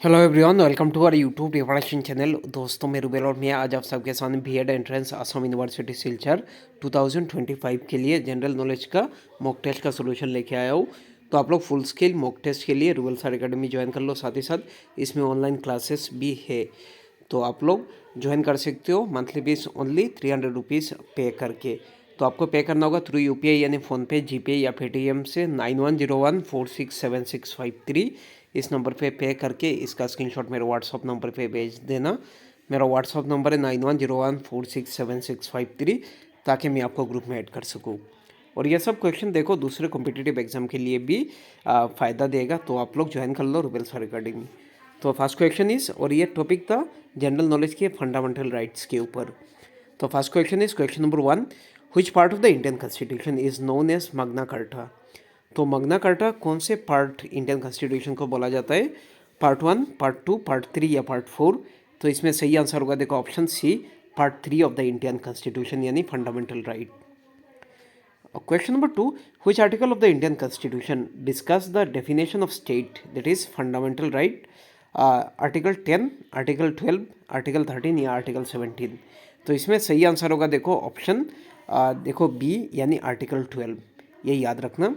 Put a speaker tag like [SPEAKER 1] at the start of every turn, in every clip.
[SPEAKER 1] Hello everyone, welcome to our YouTube preparation channel. दोस्तों, मैं रुबेल और मैं आज आप सबके सामने B Ed entrance Assam university Silchar 2025 के लिए जनरल नॉलेज का मॉक टेस्ट का सोल्यूशन लेके आया हूँ। तो आप लोग फुल स्केल मॉक टेस्ट के लिए रुबेल सर एकेडमी ज्वाइन कर लो। साथ ही साथ इसमें ऑनलाइन क्लासेस भी है, तो आप लोग ज्वाइन कर सकते हो। मंथली फीस ओनली 300 रुपीज़ पे करके। तो आपको पे करना होगा थ्रू यूपीआई यानी फ़ोनपे, जीपे या पेटीएम से 9101467653 इस नंबर पे करके इसका स्क्रीनशॉट मेरे व्हाट्सअप नंबर पे भेज देना। मेरा व्हाट्सअप नंबर है 9101467653, ताकि मैं आपको ग्रुप में ऐड कर सकूँ। और ये सब क्वेश्चन देखो दूसरे कॉम्पिटिटिव एग्जाम के लिए भी फ़ायदा देगा। तो आप लोग ज्वाइन कर लो रुबेल सर अकेडमी। तो फर्स्ट क्वेश्चन इज, और ये टॉपिक था जनरल नॉलेज के फंडामेंटल राइट्स के ऊपर। तो first question is question number 1, which part of the Indian constitution is known as Magna Carta. तो मग्ना कार्टा कौन से पार्ट इंडियन कॉन्स्टिट्यूशन को बोला जाता है? पार्ट 1, पार्ट 2, पार्ट 3 या पार्ट 4? तो इसमें सही आंसर होगा, देखो option C, part 3 of the Indian constitution यानी fundamental right. Question number 2, which article of the Indian Constitution discuss the definition of state, that is fundamental right? Article 10, article 12, article 13 या article 17? तो इसमें सही answer होगा, देखो option देखो B यानी article 12, ये याद रखना।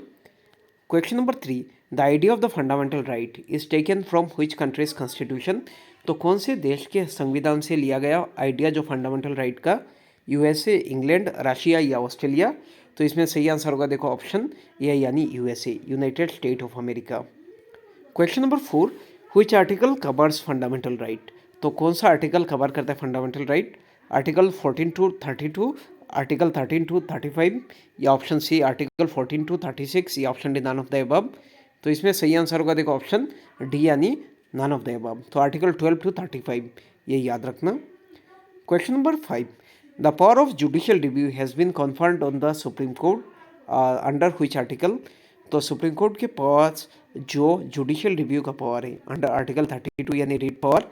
[SPEAKER 1] Question number 3, the idea of the fundamental right is taken from which countries constitution. तो कौन से देश के संविधान से लिया गया आइडिया जो फंडामेंटल राइट का? यूएसए, इंग्लैंड, रशिया या ऑस्ट्रेलिया? तो इसमें सही आंसर होगा, देखो ऑप्शन ए यानी USA, united state of America. Question number 4, which article covers fundamental right. तो कौन सा आर्टिकल कवर करता है fundamental right? Article 14 to 32, article 13 to 35 या ऑप्शन सी आर्टिकल 14 टू 36 या option D none of the above? तो इसमें सही आंसर होगा, देखो ऑप्शन डी यानी नन ऑफ द अबव। तो आर्टिकल 12 टू 35, ये याद रखना। Question number 5, the power of judicial review has been conferred on the supreme court under which article. तो सुप्रीम कोर्ट के पास जो जुडिशियल रिव्यू का पावर है अंडर आर्टिकल 32 यानी रीट पावर,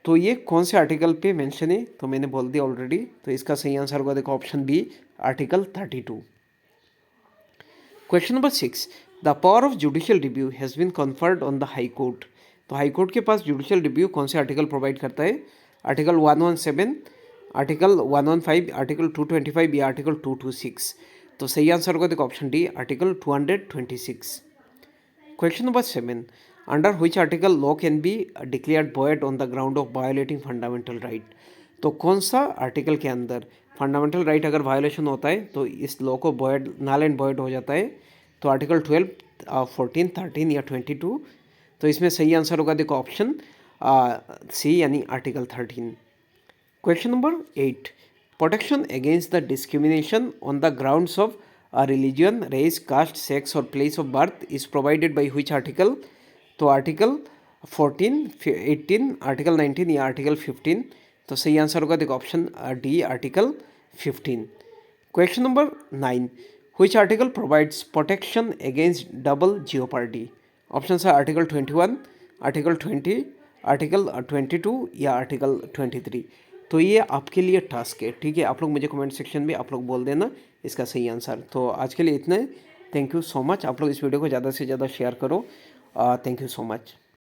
[SPEAKER 1] तो ये कौन से आर्टिकल पे मेंशन है? तो मैंने बोल दिया ऑलरेडी। तो इसका सही आंसर होगा, देखो option B article 32। Question number 6, the power of judicial review has been conferred on the high court. तो हाई कोर्ट के पास जुडिशियल रिव्यू कौन से आर्टिकल प्रोवाइड करता है? आर्टिकल 117, आर्टिकल 115, आर्टिकल 225 या आर्टिकल 226? तो सही आंसर होगा, देखो option D article 226। Question number 7, under which article law can be declared void on the ground of violating fundamental right. तो कौन सा आर्टिकल के अंदर फंडामेंटल राइट अगर वायोलेशन होता है तो इस लॉ को वॉइड, नल एंड वॉइड हो जाता है? तो आर्टिकल 12, 14, 13 या 22? तो इसमें सही आंसर होगा, देखो ऑप्शन सी यानी article 13। Question number 8, protection against the discrimination on the grounds of religion, race, caste, sex और place of birth is provided by which article? तो आर्टिकल 14, 18, आर्टिकल 19 या आर्टिकल 15? तो सही आंसर होगा, देखो option D article 15। Question number 9, which article provides protection against double jeopardy? Option है article 21, article 20, article 22 या article 23? तो ये आपके लिए टास्क है, ठीक है। आप लोग मुझे कमेंट सेक्शन में आप लोग बोल देना इसका सही आंसर। तो आज के लिए इतना है। Thank you so much. आप लोग इस वीडियो को ज़्यादा से ज़्यादा शेयर करो। Thank you so much.